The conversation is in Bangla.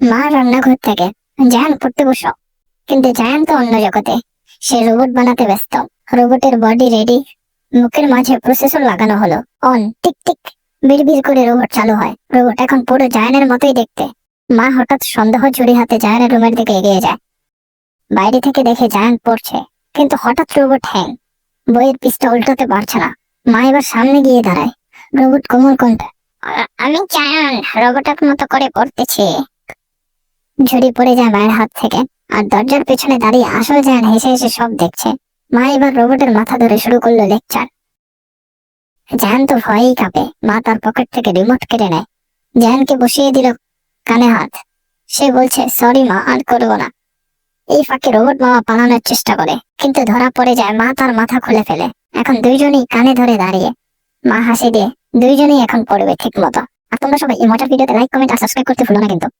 মা রান্নাঘর থেকে, জায়ান পড়তে বসো। কিন্তু জায়ান তো অন্য জগতে। সে রোবট বানাতে ব্যস্ত। রোবটের বডি রেডি, মুখের মাঝে প্রসেসর লাগানো হলো। অন, টিক টিক, বিড়বিড় করে রোবট চালু হয়। রোবট এখন পুরো জায়ানের মতোই দেখতে। মা হঠাৎ সন্দেহ ছুরি হাতে জায়ানের রুমের দিকে এগিয়ে যায়। বাইরে থেকে দেখে জায়ান পড়ছে, কিন্তু হঠাৎ রোবট হ্যাং, বইয়ের পৃষ্ঠা উল্টোতে পারছে না। মা এবার সামনে গিয়ে দাঁড়ায়। রোবট কোমল কণ্ঠে, আমি জায়ান রোবটের মতো করে পড়তেছি। ঝুড়ি পড়ে যায় মায়ের হাত থেকে, আর দরজার পেছনে দাঁড়িয়ে আসল জায়ান হেসে হেসে সব দেখছে। মা এবার রোবটের মাথা ধরে শুরু করলো লেকচার। জায়ান তো ভয়েই কাঁপে। মা তার পকেট থেকে রিমোট কেড়ে নেয়, জায়ানকে বসিয়ে দিল কানে হাত। সে বলছে, সরি মা, আর করবো না। এই ফাঁকে রোবট মামা পালানোর চেষ্টা করে, কিন্তু ধরা পড়ে যায়। মা তার মাথা খুলে ফেলে। এখন দুইজনই কানে ধরে দাঁড়িয়ে। মা হাসি দিয়ে, দুইজনই এখন পড়বে ঠিক মতো। আর তোমরা সবাই এই মজার ভিডিওতে লাইক, কমেন্ট আর সাবস্ক্রাইব করতে ভুলো না কিন্তু।